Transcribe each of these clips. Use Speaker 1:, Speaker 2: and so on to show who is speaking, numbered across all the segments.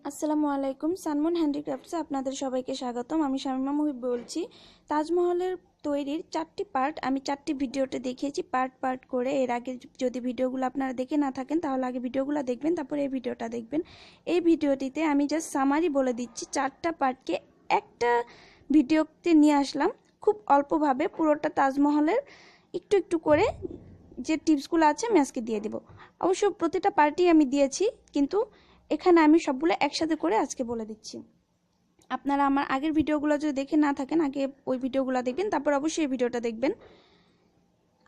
Speaker 1: আসসালামু আলাইকুম। সানমুন হ্যান্ডিক্রাফটসে আপনাদের সবাইকে স্বাগতম। আমি শামিমা মুহিব বলছি। তাজমহলের তৈরির 4টি পার্ট আমি 4টি ভিডিওতে দেখিয়েছি পার্ট পার্ট করে। এর আগে যদি ভিডিওগুলো আপনারা দেখে না থাকেন তাহলে আগে ভিডিওগুলো দেখবেন, তারপর এই ভিডিওটা দেখবেন। এই ভিডিওটিতে আমি জাস্ট সামারি বলে দিচ্ছি, 4টা পার্টকে একটা ভিডিওতে নিয়ে আসলাম খুব অল্পভাবে। পুরোটা তাজমহলের একটু একটু করে যে টিপসগুলো আছে আমি আজকে দিয়ে দেব। অবশ্য প্রতিটা পার্টি আমি দিয়েছি, কিন্তু এখানে আমি সবগুলো একসাথে করে আজকে বলে দিচ্ছি। আপনারা আমার আগের ভিডিওগুলো যদি দেখে না থাকেন আগে ওই ভিডিওগুলো দেখবেন, তারপর অবশ্যই এই ভিডিওটা দেখবেন।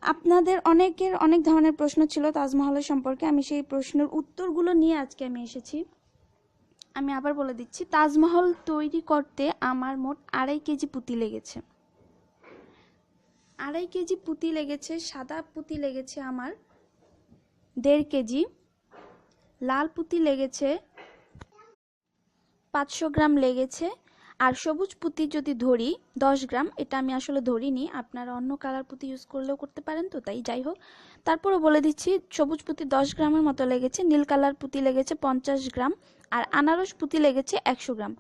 Speaker 1: আপনাদের অনেকের অনেক ধরনের প্রশ্ন ছিল তাজমহলের সম্পর্কে, আমি সেই প্রশ্নের উত্তরগুলো নিয়ে আজকে আমি এসেছি। আমি আবার বলে দিচ্ছি, তাজমহল তৈরি করতে আমার মোট 2.5 কেজি পুঁতি লেগেছে। 2.5 কেজি পুঁতি লেগেছে। সাদা পুঁতি লেগেছে আমার 1.5 কেজি, লাল পুঁতি লেগেছে 500 গ্রাম লেগেছে, আর সবুজ পুঁতি যদি ধরি 10 গ্রাম। এটা আমি আসলে ধরিনি, আপনারা অন্য কালার পুঁতি ইউজ করলেও করতে পারেন, তো তাই যাই হোক। তারপরে বলে দিচ্ছি, সবুজ পুঁতি 10 গ্রামের মতো লেগেছে, নীল কালার পুঁতি লেগেছে 50 গ্রাম, আর আনারস পুঁতি লেগেছে 100 গ্রাম।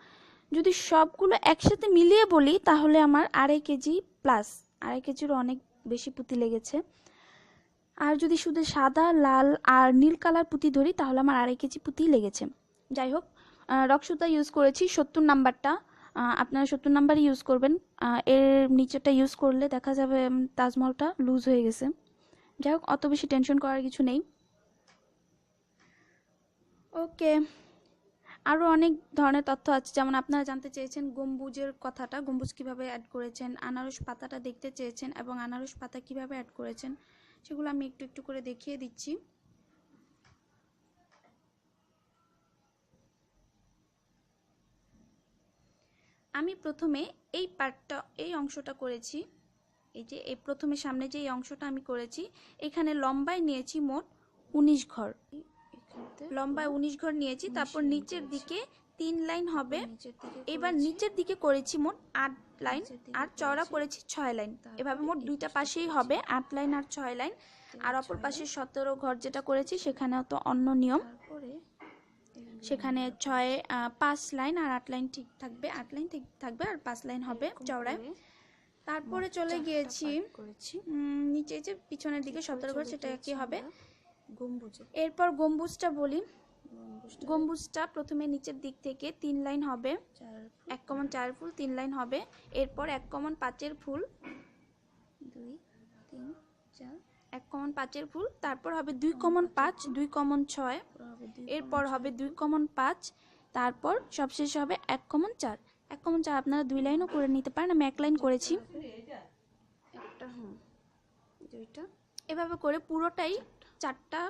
Speaker 1: যদি সবগুলো একসাথে মিলিয়ে বলি তাহলে আমার 2.5 কেজি প্লাস, 2.5 কেজিরও অনেক বেশি পুঁতি লেগেছে। আর যদি শুধু সাদা, লাল আর নীল কালার পুঁতি ধরি তাহলে আমার 2.5 কেজি পুঁতি লেগেছে। যাই হোক, রক্সুতা ইউজ করেছি 70 নাম্বারটা। আপনারা 70 নাম্বারই ইউজ করবেন। এর নিচেটা ইউজ করলে দেখা যাবে তাজমহলটা লুজ হয়ে গেছে। যাই হোক, অত বেশি টেনশন করার কিছু নেই। ওকে, আরও অনেক ধরনের তথ্য আছে, যেমন আপনারা জানতে চেয়েছেন গম্বুজের কথাটা, গম্বুজ কিভাবে অ্যাড করেছেন, আনারস পাতাটা দেখতে চেয়েছেন এবং আনারস পাতা কিভাবে অ্যাড করেছেন, সেগুলো আমি একটু একটু করে দেখিয়ে দিচ্ছি। আমি প্রথমে এই পার্টটা, এই অংশটা করেছি। এই যে এই প্রথমে সামনে যে এই অংশটা আমি করেছি, এখানে লম্বায় নিয়েছি মোট 19 ঘর। লম্বায় 19 ঘর নিয়েছি। তারপর নিচের দিকে 3 লাইন হবে। এবার নিচের দিকে করেছি মোট 8 লাইন, আর চওড়া করেছি 6 লাইন। এভাবে মোট দুইটা পাশেই হবে 8 লাইন আর 6 লাইন। আর অপর পাশে 17 ঘর যেটা করেছি সেখানেও তো অন্য নিয়ম, সেখানে 5 লাইন আর 8 লাইন ঠিক থাকবে, 8 লাইন ঠিক থাকবে আর 5 লাইন হবে চওড়ায়। তারপরে চলে গিয়েছি নিচে যে পিছনের দিকে 17 ঘর, সেটা কি হবে গম্বুজে। এরপর গম্বুজটা বলি। গম্বুজটা প্রথমে নিচের দিক থেকে 3 লাইন হবে, 1 কমন 4 ফুল 3 লাইন হবে। এরপর 1 কমন 5 ফুল, 2 3 4, 1 কমন 5 ফুল। তারপর হবে 2 কমন 5, 2 কমন 6, এরপর হবে 2 কমন 5, তারপর সবশেষ হবে 1 কমন 4। 1 কমন 4 আপনারা 2 লাইনও করে নিতে পারেন, আমি 1 লাইন করেছি। একটা দুইটা, এভাবে করে পুরোটাই 4টা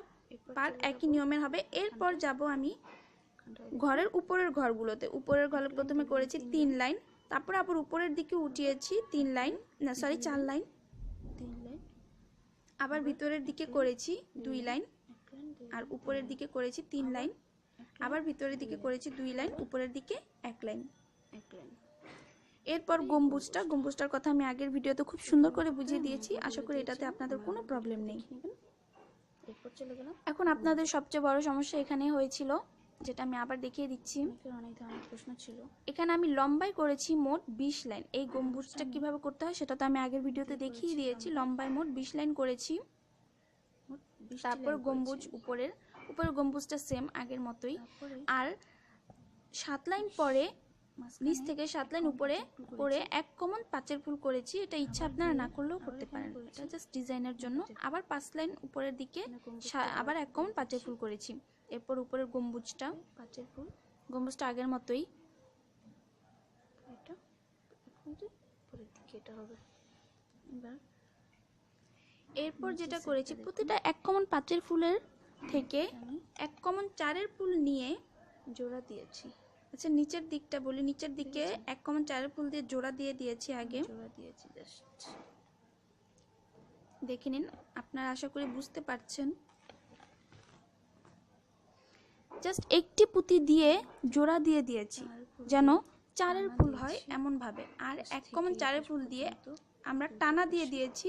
Speaker 1: পার্ট একই নিয়মের হবে। এরপর যাব আমি ঘরের উপরের ঘরগুলোতে। উপরের ঘরে প্রথমে করেছি 3 লাইন, তারপর আবার উপরের দিকে উঠিয়েছি 3 লাইন, না সরি 4 লাইন, 3 লাইন। আবার ভিতরের দিকে করেছি 2 লাইন, আর উপরের দিকে করেছি 3 লাইন। আবার ভিতরের দিকে করেছি 2 লাইন, উপরের দিকে 1 লাইন। এরপর গম্বুজটার কথা আমি আগের ভিডিওতে খুব সুন্দর করে বুঝিয়ে দিয়েছি, আশা করি এটাতে আপনাদের কোনো প্রবলেম নেই। এখন আপনাদের সবচেয়ে বড় সমস্যা এখানে হয়েছিল, যেটা আমি আবার দেখিয়ে দিচ্ছি। অনেক ধরনের প্রশ্ন ছিল। এখানে আমি লম্বায় করেছি মোট 20 লাইন। এই গম্বুজটা কিভাবে করতে হয় সেটা তো আমি আগের ভিডিওতে দেখিয়ে দিয়েছি। লম্বায় মোট 20 লাইন করেছি। তারপর গম্বুজ উপরের গম্বুজটা সেম আগের মতোই। আর 7 লাইন পরে নিচ থেকে 7 লাইন উপরে করে 1 কমন 5 ফুল করেছি। এটা ইচ্ছা আপনারা না করলেও করতে পারেন, এটা জাস্ট ডিজাইনের জন্য। আবার 5 লাইন উপরের দিকে আবার 1 কমন 5 ফুল করেছি। এরপর উপরের গম্বুজটা 5 ফুল, গম্বুজটা আগের মতোই। এটা উপরের দিকে এটা হবে। এরপর যেটা করেছি, প্রতিটা 1 কমন 5 ফুলের থেকে 1 কমন 4 ফুল নিয়ে জোড়া দিয়েছি। আচ্ছা, নিচের দিকটা বলি। নিচের দিকে 1 কমন 4 ফুল দিয়ে জোড়া দিয়ে দিয়েছি আগে। জোড়া দিয়েছি জাস্ট দেখে নিন, আপনারা আশা করি বুঝতে পারছেন। জাস্ট একটি পুঁতি দিয়ে জোড়া দিয়ে দিয়েছি যেন 4 ফুল হয় এমন ভাবে। আর 1 কমন 4 ফুল দিয়ে আমরা টানা দিয়ে দিয়েছি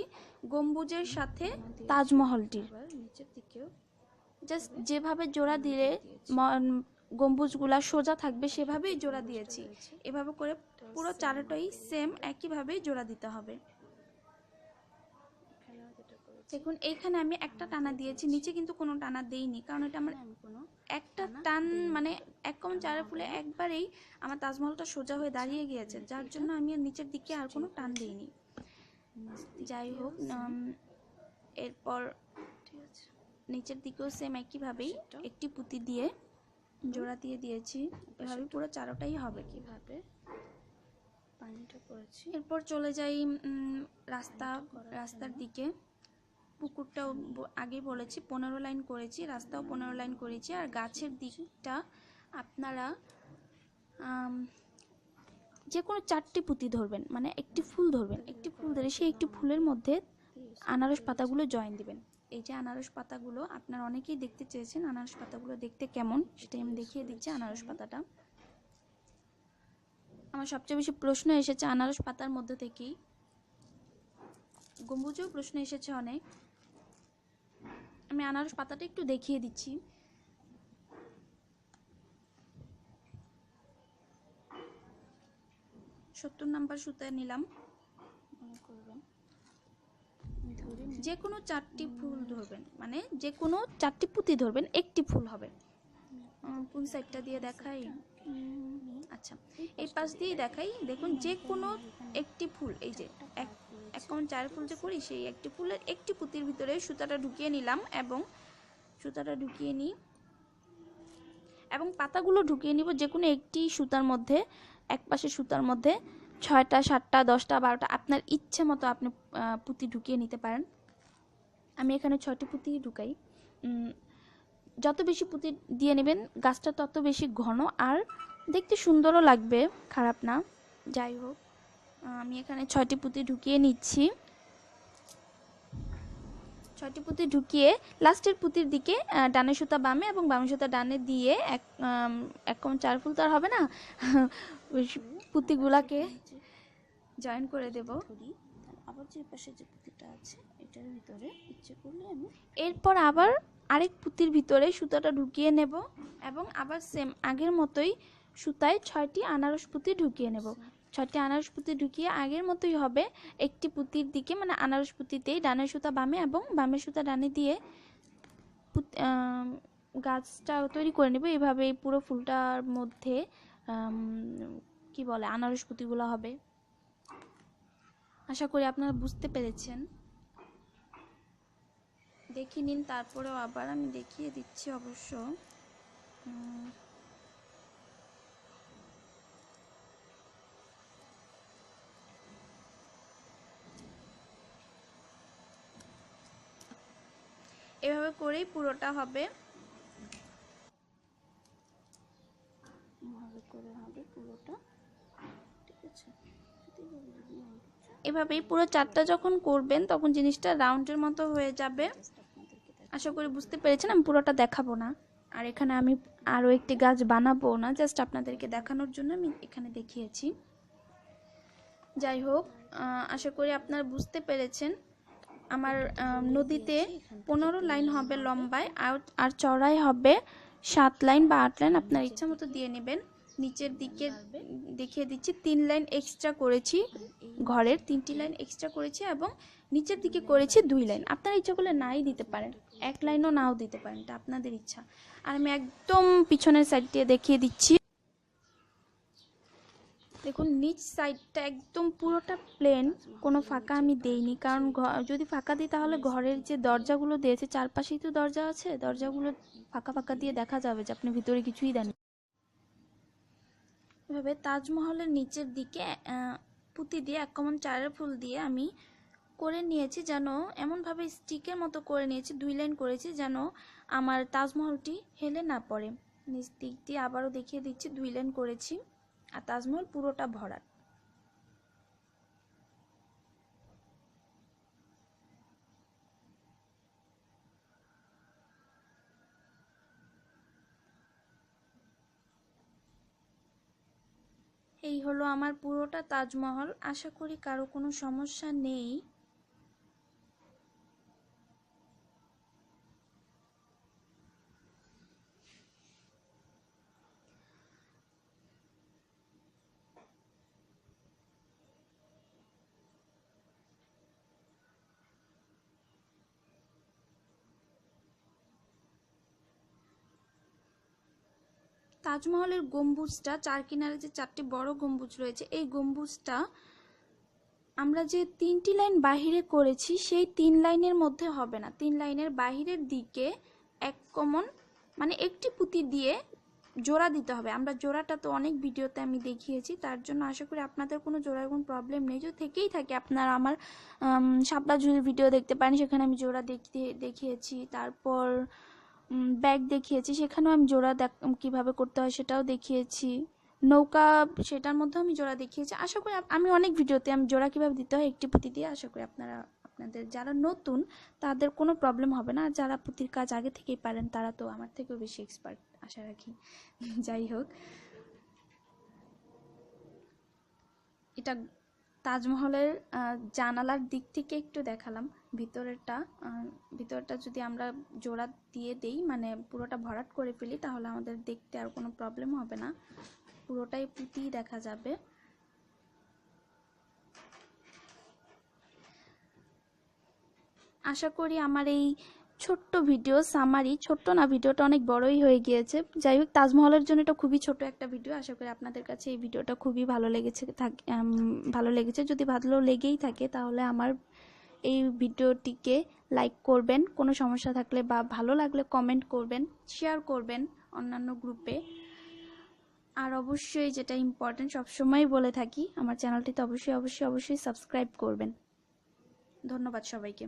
Speaker 1: গম্বুজের সাথে তাজমহলটির। নিচের দিকেও জাস্ট যেভাবে জোড়া দিলে গম্বুজগুলা সোজা থাকবে সেভাবেই জোড়া দিয়েছি। এভাবে করে পুরো চারটাই সেম একইভাবেই জোড়া দিতে হবে। দেখুন এইখানে আমি একটা টানা দিয়েছি, নিচে কিন্তু কোনো টানা দেইনি, কারণ এটা আমার একটা টান মানে 1,4 ফুলে একবারেই আমার তাজমহলটা সোজা হয়ে দাঁড়িয়ে গিয়েছে, যার জন্য আমি নিচের দিকে আর কোনো টান দিইনি। যাই হোক, এরপর নিচের দিকেও সেম একইভাবেই একটি পুঁতি দিয়ে জোড়া দিয়ে দিয়েছি। এভাবে পুরো চারটাই হবে। কিভাবে পানিটা করেছি। এরপর চলে যাই রাস্তার দিকে। পুকুরটাও আগে বলেছি 15 লাইন করেছি, রাস্তাও 15 লাইন করেছি। আর গাছের দিকটা আপনারা যে কোনো 4টি পুঁতি ধরবেন, মানে একটি ফুল ধরবেন, একটি ফুল ধরে সেই একটি ফুলের মধ্যে আনারস পাতাগুলো জয়েন দিবেন। এই যে আনারস পাতাগুলো আপনারা অনেকেই দেখতে চেয়েছেন, আনারস পাতাগুলো দেখতে কেমন সেটাই আমি দেখিয়ে দিচ্ছি। আনারস পাতাটা আমার সবচেয়ে বেশি প্রশ্ন এসেছে আনারস পাতার মধ্যে থেকেই, গম্বুজেও প্রশ্ন এসেছে অনেক। আমি আনারস পাতাটা একটু দেখিয়ে দিচ্ছি। সত্তর নাম্বার সুতা নিলাম। যে কোনো 4টি ফুল ধরবেন, মানে যে কোনো 4টি পুঁতি ধরবেন, একটি ফুল হবে। কোন সাইডটা দিয়ে দেখাই? আচ্ছা, এই পাশ দিয়ে দেখাই। দেখুন যে কোনো একটি ফুল, এই যে 1,4 ফুল যে করি সেই একটি ফুলের একটি পুঁতির ভিতরে সুতাটা ঢুকিয়ে নিলাম এবং সুতাটা ঢুকিয়ে নিই এবং পাতাগুলো ঢুকিয়ে নিব যে কোনো একটি সুতার মধ্যে। এক পাশে সুতার মধ্যে 6টা 7টা 10টা 12টা আপনার ইচ্ছে মতো আপনি পুঁতি ঢুকিয়ে নিতে পারেন। আমি এখানে 6টি পুঁতি ঢুকাই। যত বেশি পুঁতি দিয়ে নেবেন গাছটা তত বেশি ঘন আর দেখতে সুন্দরও লাগবে, খারাপ না। যাই হোক, আমি এখানে 6টি পুঁতি ঢুকিয়ে নিচ্ছি। 6টি পুঁতি ঢুকিয়ে লাস্টের পুঁতির দিকে ডানে সুতা বামে এবং বামে সুতা ডানে দিয়ে 1,4 ফুল তো আর হবে না, ওই পুঁতিগুলাকে জয়েন করে দেব। আবার যে পাশে যে পুঁতিটা আছে এটার ভিতরে ইচ্ছে করলে আমি এরপর আবার আরেক পুঁতির ভিতরে সুতাটা ঢুকিয়ে নেব এবং আবার সেম আগের মতোই সুতায় 6টি আনারস পুঁতি ঢুকিয়ে নেব। 6টি আনারস পুঁতি ঢুকিয়ে আগের মতোই হবে। একটি পুঁতির দিকে মানে আনারস পুঁতিতেই ডানের সুতা বামে এবং বামের সুতা ডানে দিয়ে গাছটা তৈরি করে নেব। এইভাবে পুরো ফুলটার মধ্যে কি বলে আনারস পুঁতিগুলো হবে। আশা করি আপনারা বুঝতে পেরেছেন। দেখে নিন, তারপরেও আবার আমি দেখিয়ে দিচ্ছি অবশ্য। এভাবে করেই পুরোটা হবে। এভাবেই পুরো 4টা যখন করবেন তখন জিনিসটা রাউন্ডের মতো হয়ে যাবে। আশা করি বুঝতে পেরেছেন। আমি পুরোটা দেখাবো না, আর এখানে আমি আরও একটি গাছ বানাবো না, জাস্ট আপনাদেরকে দেখানোর জন্য আমি এখানে দেখিয়েছি। যাই হোক, আশা করি আপনারা বুঝতে পেরেছেন। আমার নদীতে 15 লাইন হবে লম্বায় আর চওড়ায় হবে 7 লাইন বা 8 লাইন, আপনার ইচ্ছা মতো দিয়ে নেবেন। নিচের দিকে দেখিয়ে দিচ্ছি 3 লাইন এক্সট্রা করেছি, ঘরের 3টি লাইন এক্সট্রা করেছি এবং নিচের দিকে করেছি 2 লাইন। আপনারা ইচ্ছা করলে নাই দিতে পারেন, 1 লাইনও নাও দিতে পারেন, এটা আপনাদের ইচ্ছা। আর আমি একদম পিছনের সাইড দিয়ে দেখিয়ে দিচ্ছি। দেখুন নিচ সাইডটা একদম পুরোটা প্লেন, কোনো ফাঁকা আমি দেইনি, কারণ যদি ফাঁকা দিই তাহলে ঘরের যে দরজাগুলো দিয়েছে চারপাশেই তো দরজা আছে, দরজাগুলো ফাঁকা ফাঁকা দিয়ে দেখা যাবে যে আপনি ভিতরে কিছুই দেন। এভাবে তাজমহলের নিচের দিকে পুঁতি দিয়ে 1,4 ফুল দিয়ে আমি করে নিয়েছি, যেন এমনভাবে স্টিকের মতো করে নিয়েছি। 2 লাইন করেছি যেন আমার তাজমহলটি হেলে না পড়ে। নিচ দিক দিয়ে আবারও দেখিয়ে দিচ্ছি 2 লাইন করেছি আর তাজমহল পুরোটা ভরাট। এই হলো আমার পুরোটা তাজমহল। আশা করি কারো কোনো সমস্যা নেই। তাজমহলের গম্বুজটা, চার কিনারে যে 4টি বড় গম্বুজ রয়েছে, এই গম্বুজটা আমরা যে 3টি লাইন বাহিরে করেছি সেই 3 লাইনের মধ্যে হবে না, 3 লাইনের বাহিরের দিকে এক কমন মানে একটি পুঁতি দিয়ে জোড়া দিতে হবে। আমরা জোড়াটা তো অনেক ভিডিওতে আমি দেখিয়েছি, তার জন্য আশা করি আপনাদের কোনো জোড়ার কোনো প্রবলেম নেই। যদি থেকেই থাকে আপনারা আমার শাপলা ঝুড়ির ভিডিও দেখতে পারেন, সেখানে আমি জোড়া দেখিয়েছি। তারপর ব্যাগ দেখিয়েছি, সেখানেও আমি জোড়া কীভাবে করতে হয় সেটাও দেখিয়েছি। নৌকা, সেটার মধ্যেও আমি জোড়া দেখিয়েছি। আশা করি আমি অনেক ভিডিওতে আমি জোড়া কীভাবে দিতে হয় একটি পুঁতি দিয়ে, আশা করি আপনাদের যারা নতুন তাদের কোনো প্রবলেম হবে না। আর যারা পুঁতির কাজ আগে থেকেই পারেন তারা তো আমার থেকেও বেশি এক্সপার্ট আশা রাখি। যাই হোক, এটা তাজমহলের জানালার দিক থেকে একটু দেখালাম। ভিতরটা যদি আমরা জোড়া দিয়ে দেই, মানে পুরোটা ভরাট করে ফেলি, তাহলে আমাদের দেখতে আর কোনো প্রবলেম হবে না, পুরোটাই পুঁতি দেখা যাবে। আশা করি আমার এই ছোট্ট ভিডিও সামারি, ছোট্ট না, ভিডিওটা অনেক বড়ই হয়ে গিয়েছে। যাই হোক, তাজমহলের জন্য এটা খুবই ছোট একটা ভিডিও। আশা করি আপনাদের কাছে এই ভিডিওটা খুবই ভালো লেগেছে। যদি ভালো লেগেই থাকে তাহলে আমার এই ভিডিওটিকে লাইক করবেন, কোনো সমস্যা থাকলে বা ভালো লাগলে কমেন্ট করবেন, শেয়ার করবেন অন্যান্য গ্রুপে। আর অবশ্যই যেটা ইম্পর্টেন্ট, সবসময় বলে থাকি, আমার চ্যানেলটিতে অবশ্যই সাবস্ক্রাইব করবেন। ধন্যবাদ সবাইকে।